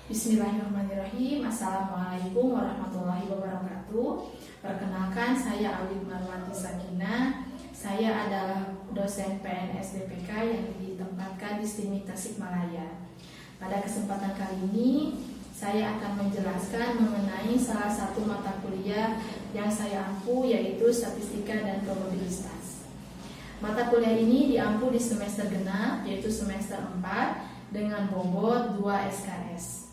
Bismillahirrahmanirrahim. Assalamualaikum warahmatullahi wabarakatuh. Perkenalkan, saya Alif Marwati Sakinah. Saya adalah dosen PNS DPK yang ditempatkan di STIMIK Tasikmalaya. Pada kesempatan kali ini, saya akan menjelaskan mengenai salah satu mata kuliah yang saya ampu, yaitu Statistika dan Probabilitas. Mata kuliah ini diampu di semester genap, yaitu semester 4, dengan bobot 2 SKS.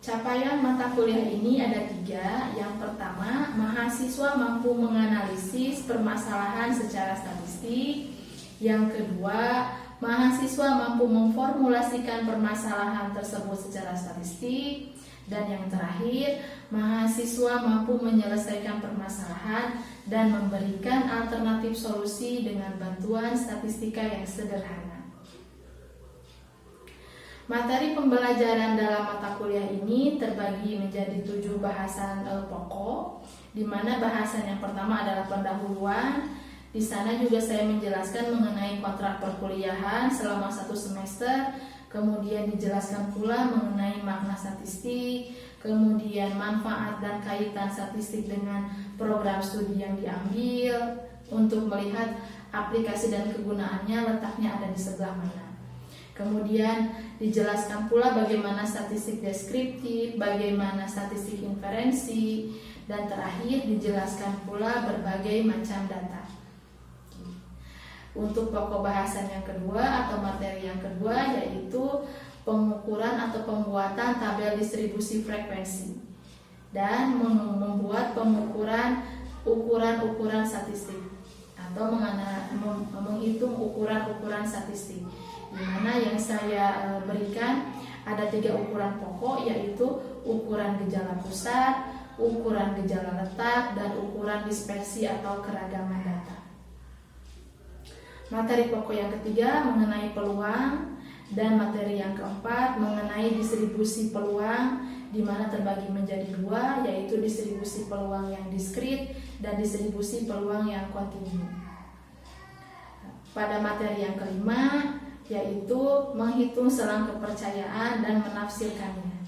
Capaian mata kuliah ini ada 3. Yang pertama, mahasiswa mampu menganalisis permasalahan secara statistik. Yang kedua, mahasiswa mampu memformulasikan permasalahan tersebut secara statistik. Dan yang terakhir, mahasiswa mampu menyelesaikan permasalahan dan memberikan alternatif solusi dengan bantuan statistika yang sederhana. Materi pembelajaran dalam mata kuliah ini terbagi menjadi 7 bahasan pokok, di mana bahasan yang pertama adalah pendahuluan. Di sana juga saya menjelaskan mengenai kontrak perkuliahan selama 1 semester, kemudian dijelaskan pula mengenai makna statistik, kemudian manfaat dan kaitan statistik dengan program studi yang diambil, untuk melihat aplikasi dan kegunaannya letaknya ada di sebelah mana. Kemudian dijelaskan pula bagaimana statistik deskriptif, bagaimana statistik inferensi, dan terakhir dijelaskan pula berbagai macam data. Untuk pokok bahasan yang kedua atau materi yang kedua, yaitu pengukuran atau pembuatan tabel distribusi frekuensi dan membuat pengukuran ukuran-ukuran statistik atau menghitung ukuran-ukuran statistik, di mana yang saya berikan ada 3 ukuran pokok, yaitu ukuran gejala pusat, ukuran gejala letak, dan ukuran dispersi atau keragaman data. Materi pokok yang ketiga mengenai peluang, dan materi yang keempat mengenai distribusi peluang, di mana terbagi menjadi 2, yaitu distribusi peluang yang diskrit dan distribusi peluang yang kontinu. Pada materi yang kelima, yaitu menghitung selang kepercayaan dan menafsirkannya.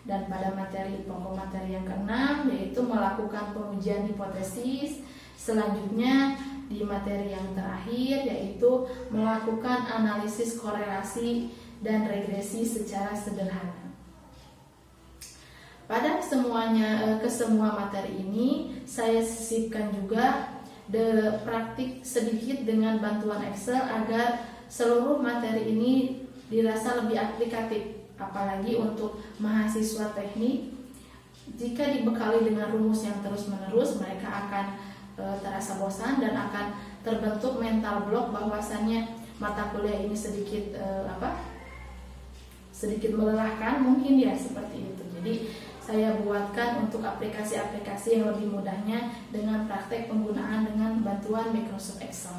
Dan pada materi pokok materi yang keenam, yaitu melakukan pengujian hipotesis. Selanjutnya di materi yang terakhir, yaitu melakukan analisis korelasi dan regresi secara sederhana. Pada kesemua materi ini saya sisipkan juga praktik sedikit dengan bantuan Excel agar seluruh materi ini dirasa lebih aplikatif, apalagi untuk mahasiswa teknik. Jika dibekali dengan rumus yang terus-menerus, mereka akan terasa bosan dan akan terbentuk mental block bahwasannya mata kuliah ini sedikit melelahkan, mungkin ya seperti itu. Jadi saya buatkan untuk aplikasi-aplikasi yang lebih mudahnya dengan praktek penggunaan dengan bantuan Microsoft Excel.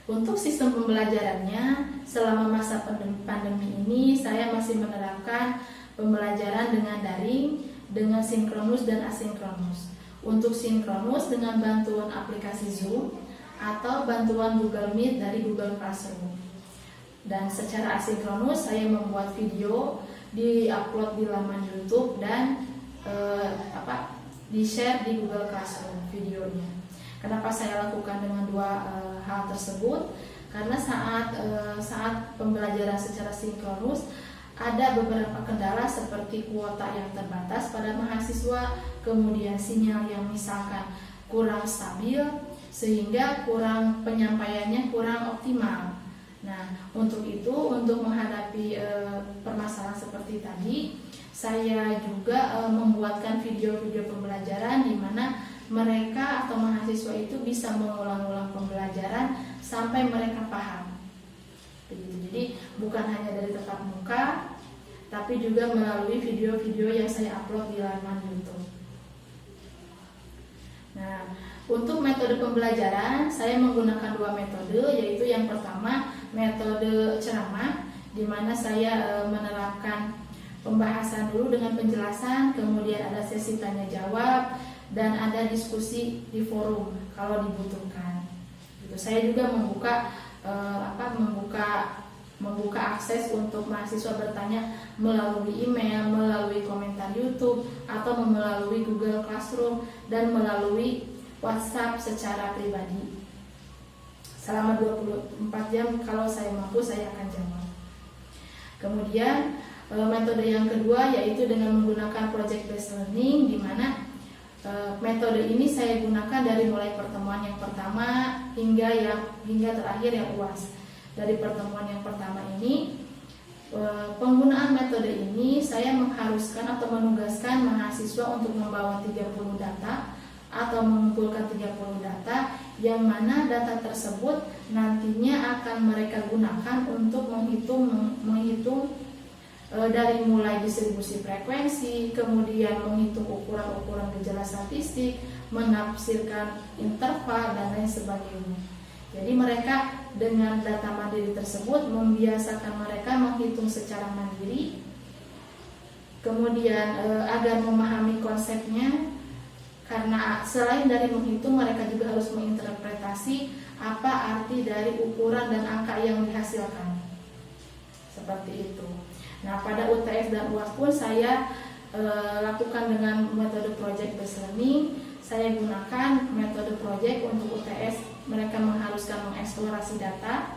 Untuk sistem pembelajarannya, selama masa pandemi ini saya masih menerapkan pembelajaran dengan daring, dengan sinkronus dan asinkronus. Untuk sinkronus dengan bantuan aplikasi Zoom atau bantuan Google Meet dari Google Classroom. Dan secara asinkronus saya membuat video, di-upload di laman YouTube dan di-share di Google Classroom videonya. Kenapa saya lakukan dengan 2 hal tersebut? Karena saat pembelajaran secara sinkronus ada beberapa kendala seperti kuota yang terbatas pada mahasiswa, kemudian sinyal yang misalkan kurang stabil sehingga penyampaiannya kurang optimal. Nah, untuk menghadapi permasalahan seperti tadi, saya juga membuatkan video-video pembelajaran di mana mereka atau mahasiswa itu bisa mengulang-ulang pembelajaran sampai mereka paham. Jadi bukan hanya dari tatap muka, tapi juga melalui video-video yang saya upload di laman YouTube. Nah, untuk metode pembelajaran saya menggunakan 2 metode, yaitu yang pertama metode ceramah, di mana saya menerapkan pembahasan dulu dengan penjelasan, kemudian ada sesi tanya jawab, dan ada diskusi di forum kalau dibutuhkan. Saya juga membuka membuka akses untuk mahasiswa bertanya melalui email, melalui komentar YouTube, atau melalui Google Classroom, dan melalui WhatsApp secara pribadi. Selama 24 jam kalau saya mampu saya akan jawab. Kemudian metode yang kedua yaitu dengan menggunakan project based learning, di mana metode ini saya gunakan dari mulai pertemuan yang pertama hingga terakhir yang UAS. Dari pertemuan yang pertama ini, penggunaan metode ini saya mengharuskan atau menugaskan mahasiswa untuk membawa 30 data atau mengumpulkan 30 data, yang mana data tersebut nantinya akan mereka gunakan untuk menghitung dari mulai distribusi frekuensi, kemudian menghitung ukuran-ukuran gejala statistik, menafsirkan interval, dan lain sebagainya. Jadi mereka dengan data mandiri tersebut membiasakan mereka menghitung secara mandiri, kemudian agar memahami konsepnya, karena selain dari menghitung mereka juga harus menginterpretasi apa arti dari ukuran dan angka yang dihasilkan. Seperti itu. Nah, pada UTS dan UAS pun saya lakukan dengan metode project based learning. Saya gunakan metode project untuk UTS, mereka mengharuskan mengeksplorasi data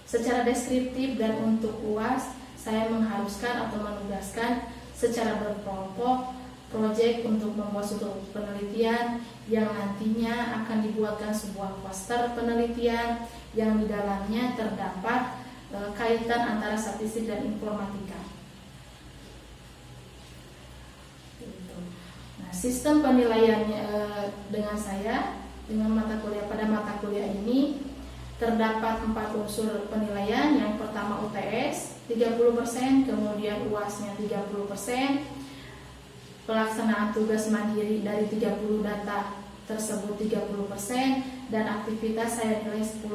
secara deskriptif, dan untuk UAS saya mengharuskan atau menugaskan secara berkelompok project untuk membuat suatu penelitian yang nantinya akan dibuatkan sebuah poster penelitian yang di dalamnya terdapat kaitan antara statistik dan informatika. Nah, sistem penilaiannya dengan pada mata kuliah ini terdapat 4 unsur penilaian. Yang pertama UTS 30%, kemudian UAS-nya 30%, pelaksanaan tugas mandiri dari 30 data tersebut 30%, dan aktivitas saya nilai 10%.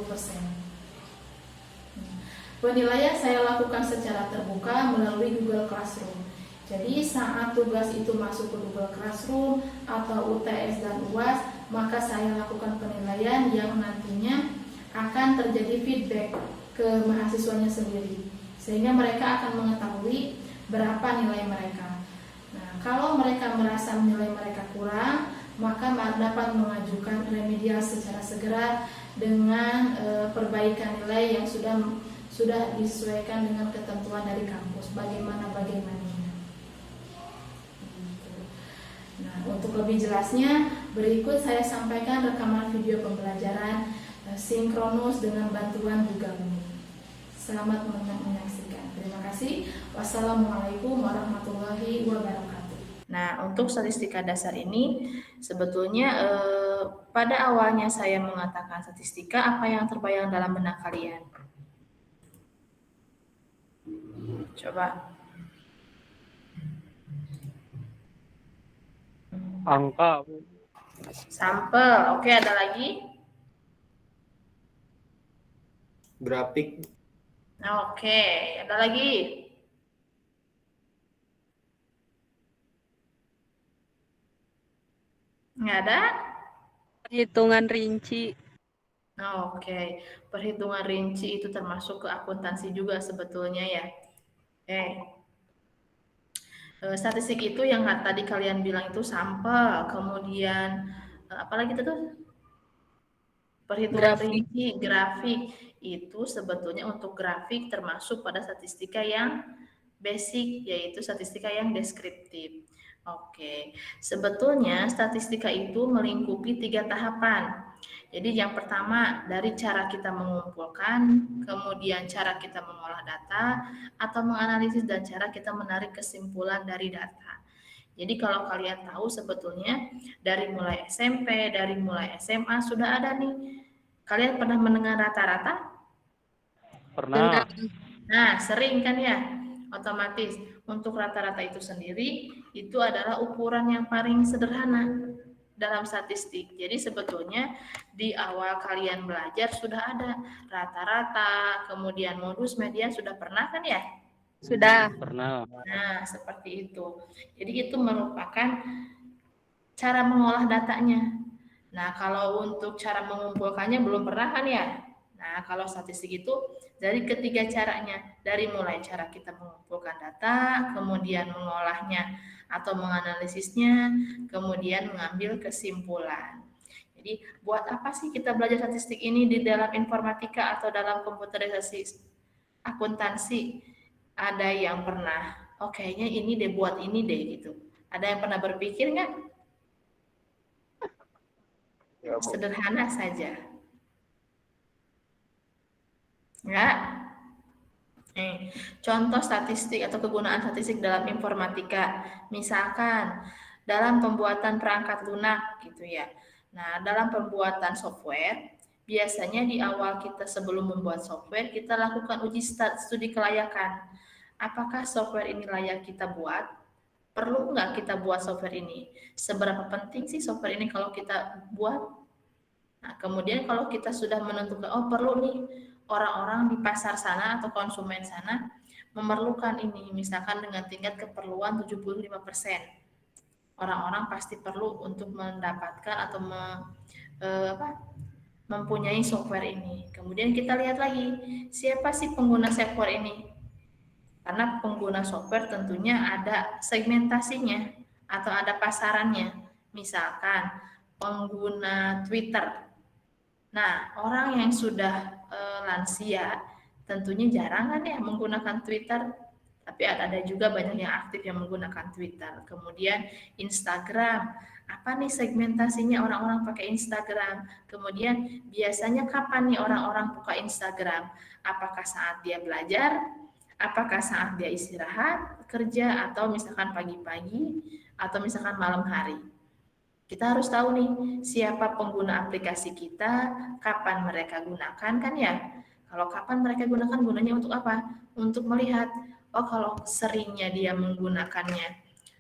Penilaian saya lakukan secara terbuka melalui Google Classroom. Jadi saat tugas itu masuk ke Google Classroom atau UTS dan UAS, maka saya lakukan penilaian yang nantinya akan terjadi feedback ke mahasiswanya sendiri, sehingga mereka akan mengetahui berapa nilai mereka. Nah, kalau mereka merasa nilai mereka kurang, maka dapat mengajukan remedial secara segera dengan perbaikan nilai yang sudah disesuaikan dengan ketentuan dari kampus. Bagaimana. Nah, untuk lebih jelasnya, berikut saya sampaikan rekaman video pembelajaran sinkronus dengan bantuan Google Meet. Selamat menyaksikan. Terima kasih. Wassalamualaikum warahmatullahi wabarakatuh. Nah, untuk statistika dasar ini sebetulnya pada awalnya saya mengatakan statistika, apa yang terbayang dalam benak kalian? Coba. Angka. Sampel. Oke, ada lagi? Grafik. Oke, ada lagi? Nggak ada? Perhitungan rinci. Oke, perhitungan rinci itu termasuk ke akuntansi juga sebetulnya ya. Statistik itu yang tadi kalian bilang itu sampel, kemudian apalagi itu tuh? Perhitungan rinci, grafik. Itu sebetulnya untuk grafik termasuk pada statistika yang basic, yaitu statistika yang deskriptif. Oke, sebetulnya statistika itu melingkupi 3 tahapan. Jadi yang pertama dari cara kita mengumpulkan, kemudian cara kita mengolah data atau menganalisis, dan cara kita menarik kesimpulan dari data. Jadi kalau kalian tahu sebetulnya dari mulai SMP, dari mulai SMA sudah ada nih. Kalian pernah mendengar rata-rata? Pernah. Nah, sering kan ya? Otomatis untuk rata-rata itu sendiri itu adalah ukuran yang paling sederhana dalam statistik. Jadi sebetulnya di awal kalian belajar sudah ada rata-rata, kemudian modus median, sudah pernah kan ya? Sudah. Pernah. Nah, seperti itu. Jadi itu merupakan cara mengolah datanya. Nah, kalau untuk cara mengumpulkannya belum pernah kan ya? Nah, Nah, kalau statistik itu dari ketiga caranya, dari mulai cara kita mengumpulkan data, kemudian mengolahnya atau menganalisisnya, kemudian mengambil kesimpulan. Jadi, buat apa sih kita belajar statistik ini di dalam informatika atau dalam komputerisasi akuntansi? Ada yang pernah, oh kayaknya ini deh buat ini deh gitu. Ada yang pernah berpikir nggak? Ya, Bu. Sederhana saja. Enggak? Contoh statistik atau kegunaan statistik dalam informatika. Misalkan dalam pembuatan perangkat lunak gitu ya. Nah, dalam pembuatan software, biasanya di awal kita sebelum membuat software, kita lakukan uji studi kelayakan. Apakah software ini layak kita buat? Perlu nggak kita buat software ini? Seberapa penting sih software ini kalau kita buat? Nah, kemudian kalau kita sudah menentukan, oh perlu nih, orang-orang di pasar sana atau konsumen sana memerlukan ini, misalkan dengan tingkat keperluan 75%. Orang-orang pasti perlu untuk mendapatkan atau mempunyai software ini. Kemudian kita lihat lagi, siapa sih pengguna software ini? Karena pengguna software tentunya ada segmentasinya atau ada pasarannya. Misalkan pengguna Twitter. Nah, orang yang sudah lansia tentunya jarang kan ya menggunakan Twitter, tapi ada juga banyak yang aktif yang menggunakan Twitter. Kemudian Instagram, apa nih segmentasinya orang-orang pakai Instagram? Kemudian biasanya kapan nih orang-orang buka Instagram? Apakah saat dia belajar? Apakah saat dia istirahat, kerja, atau misalkan pagi-pagi, atau misalkan malam hari? Kita harus tahu nih, siapa pengguna aplikasi kita, kapan mereka gunakan kan ya. Kalau kapan mereka gunakan, gunanya untuk apa? Untuk melihat, oh kalau seringnya dia menggunakannya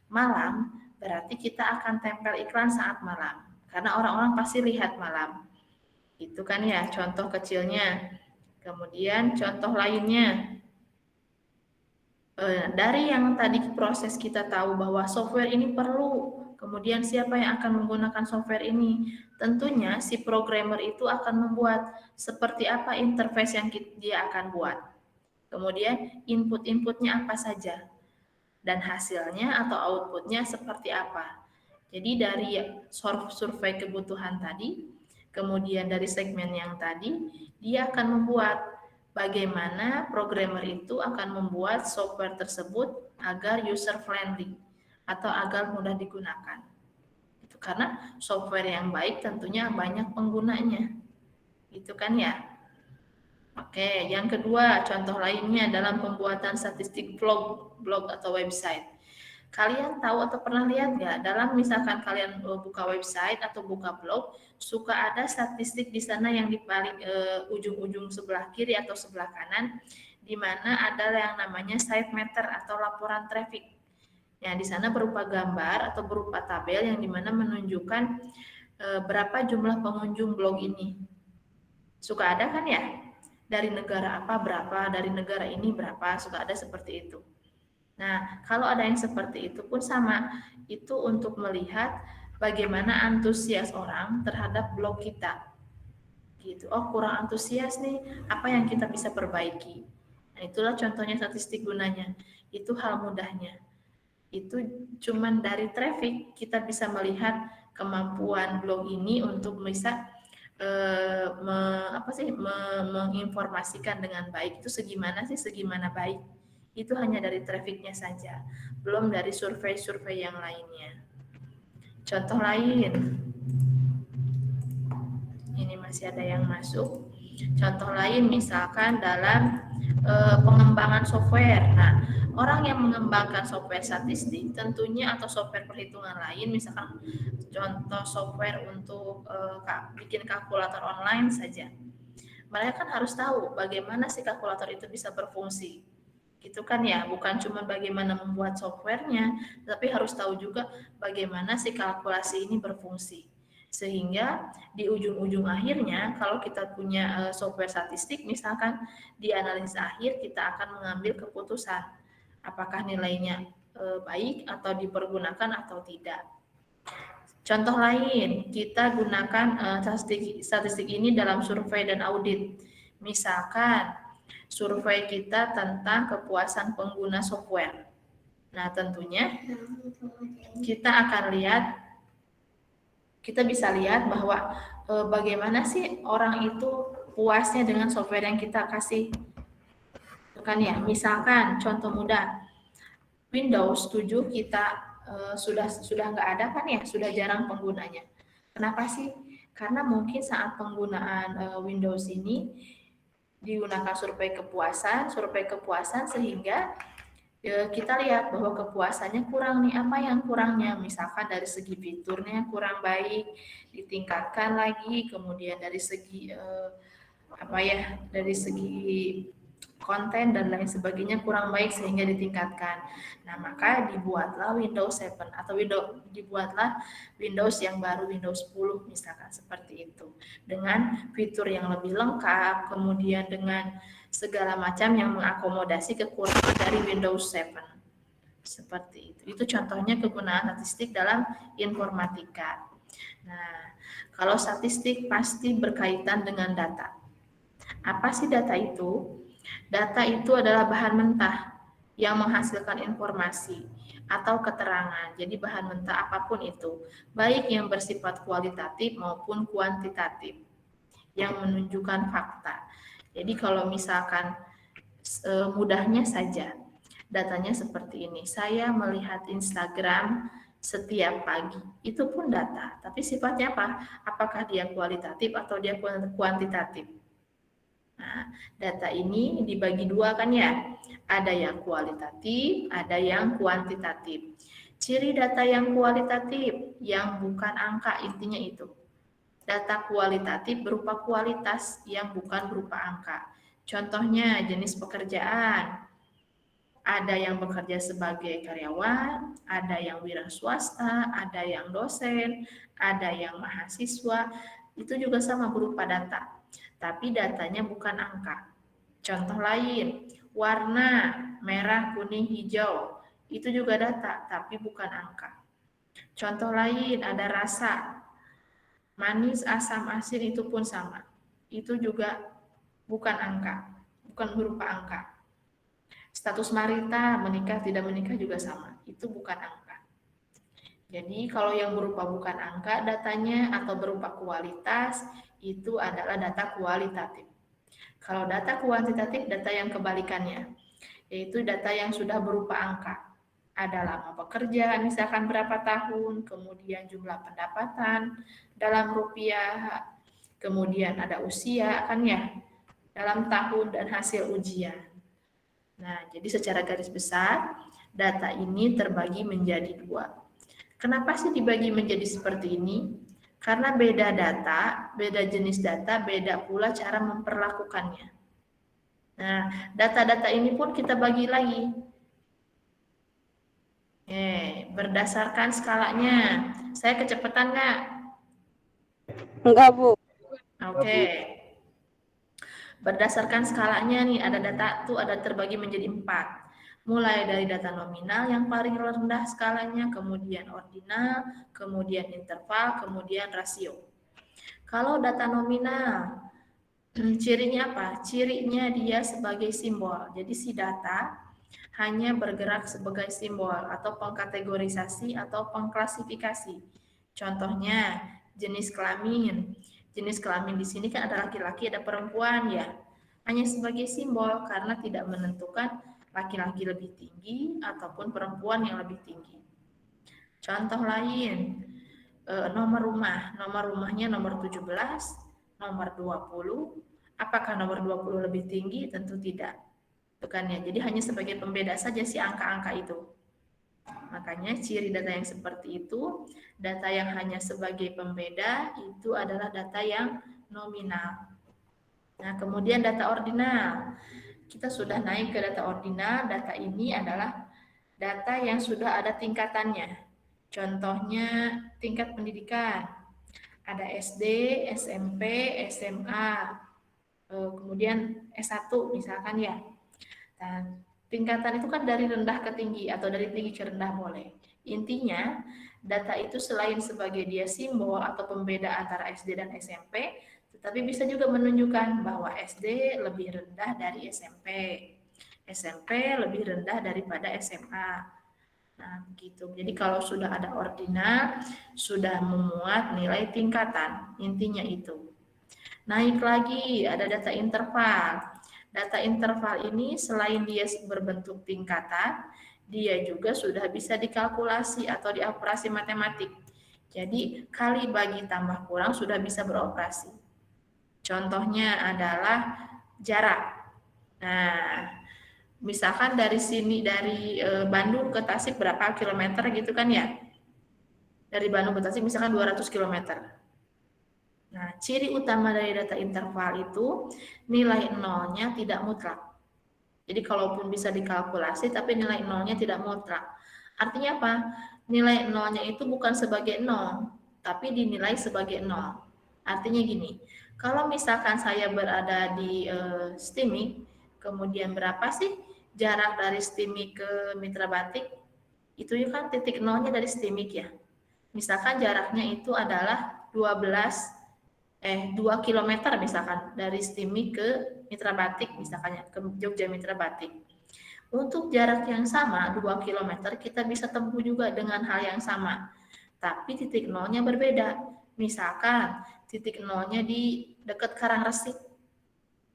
malam, berarti kita akan tempel iklan saat malam. Karena orang-orang pasti lihat malam. Itu kan ya, contoh kecilnya. Kemudian contoh lainnya, dari yang tadi proses kita tahu bahwa software ini perlu, kemudian siapa yang akan menggunakan software ini? Tentunya si programmer itu akan membuat seperti apa interface yang dia akan buat. Kemudian input-inputnya apa saja, dan hasilnya atau outputnya seperti apa. Jadi dari survei kebutuhan tadi, kemudian dari segmen yang tadi, dia akan membuat bagaimana programmer itu akan membuat software tersebut agar user friendly atau agar mudah digunakan. Itu karena software yang baik tentunya banyak penggunanya. Itu kan ya. Oke, yang kedua contoh lainnya dalam pembuatan statistik blog atau website. Kalian tahu atau pernah lihat nggak dalam misalkan kalian buka website atau buka blog, suka ada statistik di sana yang di paling ujung-ujung sebelah kiri atau sebelah kanan, di mana ada yang namanya site meter atau laporan traffic. Ya, di sana berupa gambar atau berupa tabel yang dimana menunjukkan berapa jumlah pengunjung blog ini. Suka ada kan ya? Dari negara apa berapa, dari negara ini berapa, suka ada seperti itu. Nah, kalau ada yang seperti itu pun sama, itu untuk melihat bagaimana antusias orang terhadap blog kita. Gitu. Oh, kurang antusias nih, apa yang kita bisa perbaiki? Nah, itulah contohnya statistik gunanya. Itu hal mudahnya. Itu cuman dari traffic kita bisa melihat kemampuan blog ini untuk bisa menginformasikan dengan baik itu segimana baik. Itu hanya dari trafficnya saja, belum dari survei-survei yang lainnya. Contoh lain, ini masih ada yang masuk. Contoh lain misalkan dalam pengembangan software. Nah, orang yang mengembangkan software statistik tentunya atau software perhitungan lain, misalkan contoh software untuk bikin kalkulator online saja. Mereka kan harus tahu bagaimana si kalkulator itu bisa berfungsi. Gitu kan ya, bukan cuma bagaimana membuat softwarenya, tapi harus tahu juga bagaimana si kalkulasi ini berfungsi. Sehingga di ujung-ujung akhirnya kalau kita punya software statistik, misalkan di analisa akhir kita akan mengambil keputusan apakah nilainya baik atau dipergunakan atau tidak. Contoh lain, kita gunakan statistik ini dalam survei dan audit. Misalkan survei kita tentang kepuasan pengguna software. Nah, tentunya kita akan lihat, kita bisa lihat bahwa bagaimana sih orang itu puasnya dengan software yang kita kasih. Kan ya, misalkan contoh mudah, Windows 7 kita sudah nggak ada kan ya, sudah jarang penggunanya. Kenapa sih? Karena mungkin saat penggunaan Windows ini digunakan survei kepuasan sehingga kita lihat bahwa kepuasannya kurang nih, apa yang kurangnya? Misalkan dari segi fiturnya kurang baik, ditingkatkan lagi, kemudian dari segi dari segi konten dan lain sebagainya kurang baik sehingga ditingkatkan. Nah, maka dibuatlah Windows 7 atau dibuatlah Windows yang baru, Windows 10 misalkan seperti itu. Dengan fitur yang lebih lengkap, kemudian dengan segala macam yang mengakomodasi kekurangan dari Windows 7. Seperti itu. Itu contohnya kegunaan statistik dalam informatika. Nah, kalau statistik pasti berkaitan dengan data. Apa sih data itu? Data itu adalah bahan mentah yang menghasilkan informasi atau keterangan. Jadi bahan mentah apapun itu, baik yang bersifat kualitatif maupun kuantitatif, yang menunjukkan fakta. Jadi kalau misalkan mudahnya saja, datanya seperti ini. Saya melihat Instagram setiap pagi. Itu pun data, tapi sifatnya apa? Apakah dia kualitatif atau dia kuantitatif? Nah, data ini dibagi dua kan ya, ada yang kualitatif, ada yang kuantitatif. Ciri data yang kualitatif, yang bukan angka, intinya itu. Data kualitatif berupa kualitas yang bukan berupa angka. Contohnya jenis pekerjaan, ada yang bekerja sebagai karyawan, ada yang wira swasta, ada yang dosen, ada yang mahasiswa, itu juga sama berupa data. Tapi datanya bukan angka. Contoh lain, warna merah, kuning, hijau, itu juga data, tapi bukan angka. Contoh lain, ada rasa, manis, asam, asin, itu pun sama. Itu juga bukan angka, bukan berupa angka. Status marital, menikah, tidak menikah juga sama, itu bukan angka. Jadi kalau yang berupa bukan angka datanya atau berupa kualitas, itu adalah data kualitatif. Kalau data kuantitatif, data yang kebalikannya, yaitu data yang sudah berupa angka. Ada lama bekerja, misalkan berapa tahun, kemudian jumlah pendapatan dalam rupiah, kemudian ada usia, kan ya, dalam tahun dan hasil ujian. Nah, jadi secara garis besar, data ini terbagi menjadi dua. Kenapa sih dibagi menjadi seperti ini? Karena beda data, beda jenis data, beda pula cara memperlakukannya. Nah, data-data ini pun kita bagi lagi. Berdasarkan skalanya. Saya kecepatan nggak? Enggak, Bu. Oke. Berdasarkan skalanya nih, ada data tuh ada terbagi menjadi 4. Mulai dari data nominal yang paling rendah skalanya, kemudian ordinal, kemudian interval, kemudian rasio. Kalau data nominal, cirinya apa? Cirinya dia sebagai simbol. Jadi si data hanya bergerak sebagai simbol atau pengkategorisasi atau pengklasifikasi. Contohnya jenis kelamin. Jenis kelamin di sini kan ada laki-laki, ada perempuan ya. Hanya sebagai simbol karena tidak menentukan laki-laki lebih tinggi ataupun perempuan yang lebih tinggi. Contoh lain, nomor rumah. Nomor rumahnya nomor 17, nomor 20. Apakah nomor 20 lebih tinggi? Tentu tidak. Bukan ya. Jadi hanya sebagai pembeda saja si angka-angka itu. Makanya ciri data yang seperti itu, data yang hanya sebagai pembeda itu adalah data yang nominal. Nah, kemudian data ordinal. Kita sudah naik ke data ordinal, data ini adalah data yang sudah ada tingkatannya. Contohnya tingkat pendidikan. Ada SD, SMP, SMA, kemudian S1 misalkan ya. Dan tingkatan itu kan dari rendah ke tinggi atau dari tinggi ke rendah boleh. Intinya, data itu selain sebagai dia simbol atau pembeda antara SD dan SMP, Tetapi bisa juga menunjukkan bahwa SD lebih rendah dari SMP. SMP lebih rendah daripada SMA. Nah, gitu. Jadi kalau sudah ada ordinal, sudah memuat nilai tingkatan, intinya itu. Naik lagi, ada data interval. Data interval ini selain dia berbentuk tingkatan, dia juga sudah bisa dikalkulasi atau dioperasi matematik. Jadi, kali bagi tambah kurang sudah bisa beroperasi. Contohnya adalah jarak. Nah, misalkan dari sini, dari Bandung ke Tasik berapa kilometer gitu kan ya? Dari Bandung ke Tasik misalkan 200 kilometer. Nah, ciri utama dari data interval itu nilai nolnya tidak mutlak. Jadi kalaupun bisa dikalkulasi tapi nilai nolnya tidak mutlak. Artinya apa? Nilai nolnya itu bukan sebagai nol, tapi dinilai sebagai nol. Artinya gini, kalau misalkan saya berada di Stimik, kemudian berapa sih jarak dari Stimik ke Mitra Batik? Itu kan titik nolnya dari Stimik ya. Misalkan jaraknya itu adalah 2 kilometer misalkan dari Stimik ke Mitra Batik misalkan ya, ke Jogja Mitra Batik. Untuk jarak yang sama 2 kilometer kita bisa tempuh juga dengan hal yang sama. Tapi titik nolnya berbeda. Misalkan titik nolnya di dekat Karangresik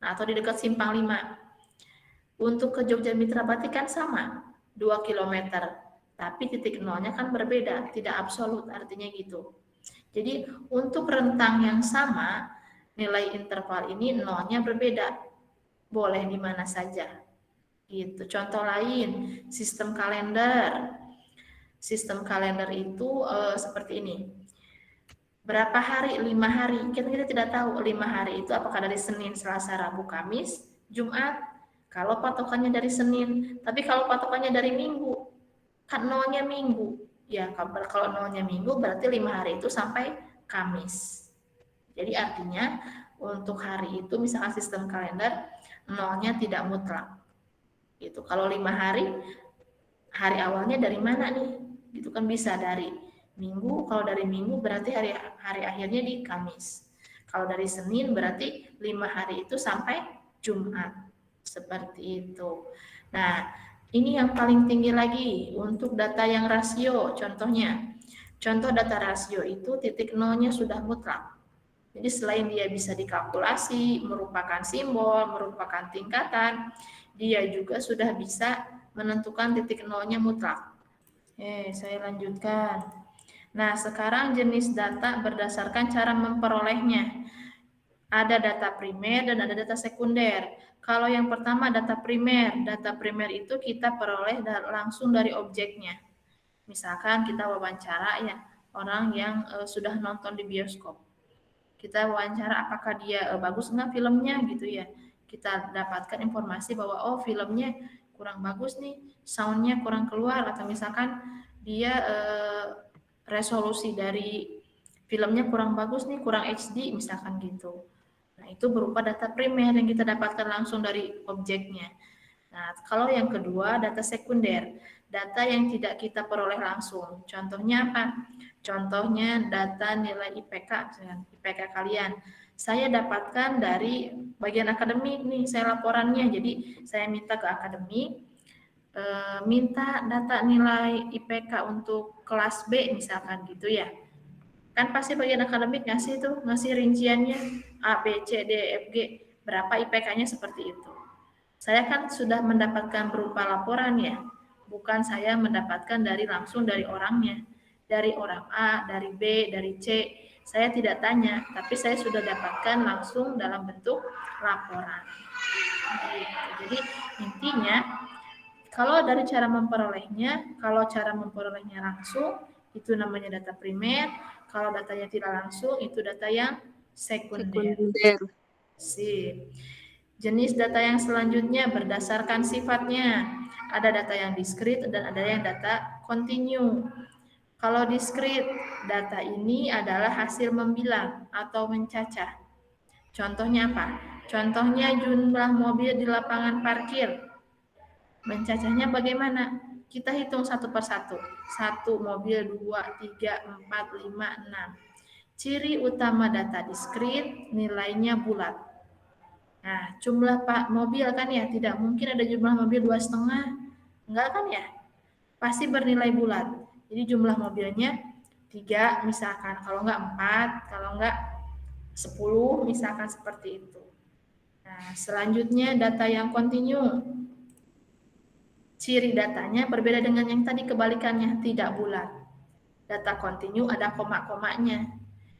atau di dekat Simpang 5. Untuk ke Jogja Mitra Batik kan sama 2 kilometer. Tapi titik nolnya kan berbeda, tidak absolut artinya gitu. Jadi untuk rentang yang sama, nilai interval ini nolnya berbeda. Boleh di mana saja. Gitu. Contoh lain, sistem kalender. Sistem kalender itu seperti ini. Berapa hari? 5 hari. Kita tidak tahu 5 hari itu apakah dari Senin, Selasa, Rabu, Kamis, Jumat. Kalau patokannya dari Senin. Tapi kalau patokannya dari Minggu, kan nolnya Minggu. Ya, kalau nolnya Minggu berarti 5 hari itu sampai Kamis. Jadi artinya untuk hari itu misalkan sistem kalender nolnya tidak mutlak. Gitu. Kalau 5 hari awalnya dari mana nih? Gitu kan bisa dari Minggu. Kalau dari Minggu berarti hari akhirnya di Kamis. Kalau dari Senin berarti 5 hari itu sampai Jumat. Seperti itu. Nah, ini yang paling tinggi lagi untuk data yang rasio. Contoh data rasio itu titik nolnya sudah mutlak. Jadi selain dia bisa dikalkulasi, merupakan simbol, merupakan tingkatan, dia juga sudah bisa menentukan titik nolnya mutlak. Saya lanjutkan. Nah, sekarang jenis data berdasarkan cara memperolehnya. Ada data primer dan ada data sekunder. Kalau yang pertama data primer itu kita peroleh langsung dari objeknya. Misalkan kita wawancara ya orang yang sudah nonton di bioskop. Kita wawancara apakah dia bagus nggak filmnya gitu ya. Kita dapatkan informasi bahwa oh filmnya kurang bagus nih, soundnya kurang keluar atau misalkan dia resolusi dari filmnya kurang bagus nih, kurang HD misalkan gitu. Nah, itu berupa data primer yang kita dapatkan langsung dari objeknya. Nah, kalau yang kedua, data sekunder. Data yang tidak kita peroleh langsung. Contohnya apa? Contohnya data nilai IPK, IPK kalian. Saya dapatkan dari bagian akademik nih, saya laporannya. Jadi, saya minta ke akademik, minta data nilai IPK untuk kelas B misalkan gitu ya. Kan pasti bagian akademik ngasih rinciannya A, B, C, D, F, G, berapa IPK-nya seperti itu. Saya kan sudah mendapatkan berupa laporan ya, bukan saya mendapatkan langsung dari orangnya, dari orang A, dari B, dari C. Saya tidak tanya, tapi saya sudah dapatkan langsung dalam bentuk laporan. Jadi intinya, kalau dari cara memperolehnya langsung, itu namanya data primer. Kalau datanya tidak langsung, itu data yang sekunder. Sip. Jenis data yang selanjutnya berdasarkan sifatnya. Ada data yang diskrit dan ada yang data kontinu. Kalau diskrit, data ini adalah hasil membilang atau mencacah. Contohnya apa? Contohnya jumlah mobil di lapangan parkir. Mencacahnya bagaimana? Kita hitung satu persatu. 1 mobil, 2, 3, 4, 5, 6. Ciri utama data diskrit, nilainya bulat. Nah, jumlah mobil kan ya, tidak mungkin ada jumlah mobil 2,5. Enggak kan ya? Pasti bernilai bulat. Jadi jumlah mobilnya 3 misalkan, kalau enggak 4, kalau enggak 10 misalkan seperti itu. Nah, selanjutnya data yang kontinu. Ciri datanya berbeda dengan yang tadi, kebalikannya, tidak bulat. Data kontinu ada koma-komanya.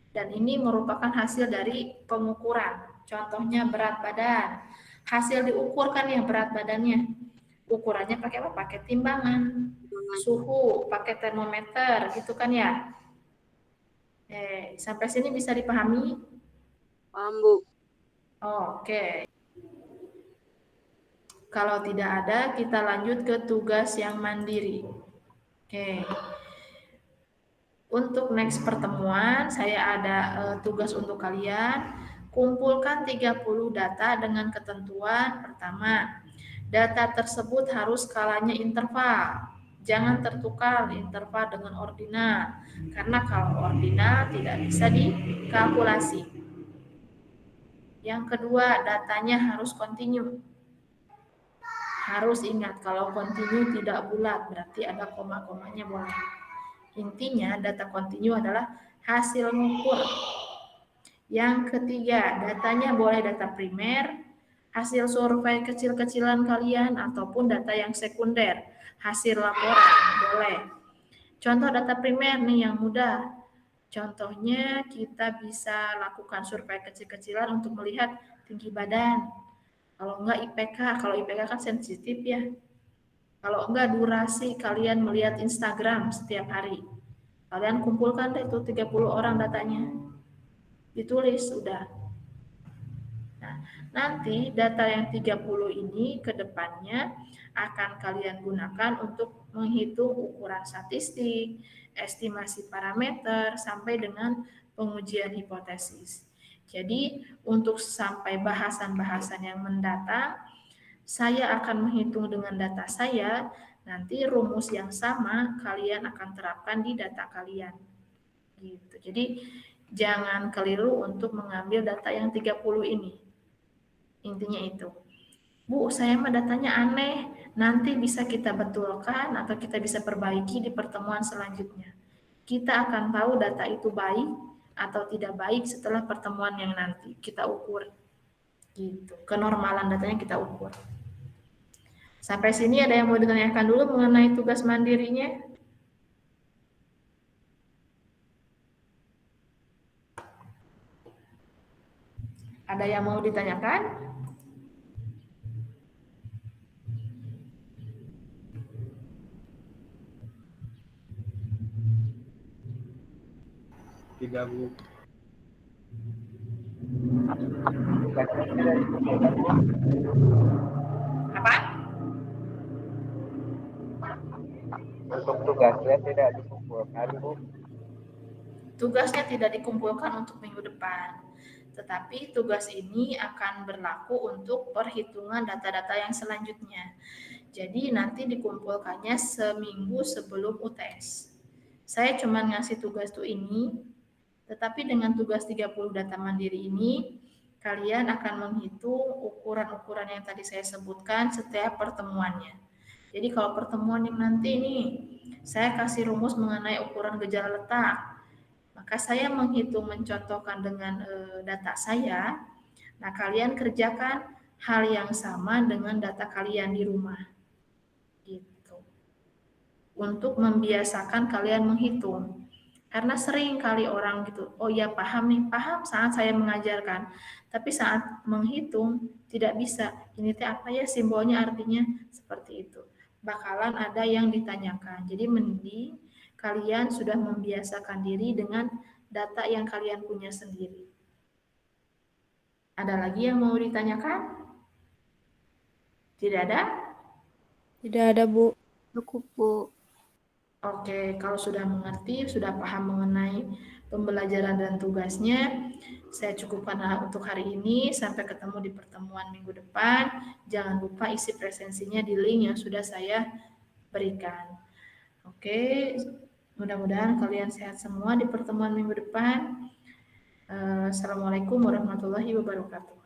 Dan ini merupakan hasil dari pengukuran. Contohnya berat badan. Hasil diukur kan ya berat badannya. Ukurannya pakai apa? Pakai timbangan. Suhu, pakai termometer, gitu kan ya. Sampai sini bisa dipahami? Paham, Bu. Oke. Kalau tidak ada, kita lanjut ke tugas yang mandiri. Oke. Untuk next pertemuan, saya ada tugas untuk kalian. Kumpulkan 30 data dengan ketentuan. Pertama, data tersebut harus skalanya interval. Jangan tertukar interval dengan ordinal. Karena kalau ordinal tidak bisa dikalkulasi. Yang kedua, datanya harus kontinu. Harus ingat, kalau kontinu tidak bulat, berarti ada koma-komanya boleh. Intinya, data kontinu adalah hasil ngukur. Yang ketiga, datanya boleh data primer, hasil survei kecil-kecilan kalian, ataupun data yang sekunder, hasil laporan, boleh. Contoh data primer nih yang mudah. Contohnya, kita bisa lakukan survei kecil-kecilan untuk melihat tinggi badan. Kalau enggak IPK, kalau IPK kan sensitif ya. Kalau enggak durasi kalian melihat Instagram setiap hari. Kalian kumpulkan deh itu 30 orang datanya. Ditulis udah. Nah, nanti data yang 30 ini ke depannya akan kalian gunakan untuk menghitung ukuran statistik, estimasi parameter, sampai dengan pengujian hipotesis. Jadi, untuk sampai bahasan-bahasan yang mendatang, saya akan menghitung dengan data saya, nanti rumus yang sama kalian akan terapkan di data kalian. Gitu. Jadi jangan keliru untuk mengambil data yang 30 ini. Intinya itu. Bu, saya mah datanya aneh. Nanti bisa kita betulkan atau kita bisa perbaiki di pertemuan selanjutnya. Kita akan tahu data itu baik atau tidak baik setelah pertemuan yang nanti kita ukur. Gitu. Kenormalan datanya kita ukur. Sampai sini ada yang mau ditanyakan dulu mengenai tugas mandirinya? Ada yang mau ditanyakan? Tidak, Bu. Apa? Untuk tugasnya tidak dikumpulkan, Bu. Tugasnya tidak dikumpulkan untuk minggu depan. Tetapi tugas ini akan berlaku untuk perhitungan data-data yang selanjutnya. Jadi nanti dikumpulkannya seminggu sebelum UTS. Saya cuma ngasih tugas tuh ini, tetapi dengan tugas 30 data mandiri ini, kalian akan menghitung ukuran-ukuran yang tadi saya sebutkan setiap pertemuannya. Jadi kalau pertemuan yang nanti nih, saya kasih rumus mengenai ukuran gejala letak, maka saya menghitung mencontohkan dengan data saya. Nah, kalian kerjakan hal yang sama dengan data kalian di rumah. Gitu. Untuk membiasakan kalian menghitung. Karena sering kali orang gitu, oh ya paham nih, paham saat saya mengajarkan. Tapi saat menghitung tidak bisa. Ini teh apa ya simbolnya, artinya seperti itu. Bakalan ada yang ditanyakan. Jadi mending kalian sudah membiasakan diri dengan data yang kalian punya sendiri. Ada lagi yang mau ditanyakan? Tidak ada? Tidak ada, Bu. Cukup, Bu. Oke, kalau sudah mengerti, sudah paham mengenai pembelajaran dan tugasnya, saya cukupkan untuk hari ini. Sampai ketemu di pertemuan minggu depan. Jangan lupa isi presensinya di link yang sudah saya berikan. Oke, mudah-mudahan kalian sehat semua di pertemuan minggu depan. Assalamualaikum warahmatullahi wabarakatuh.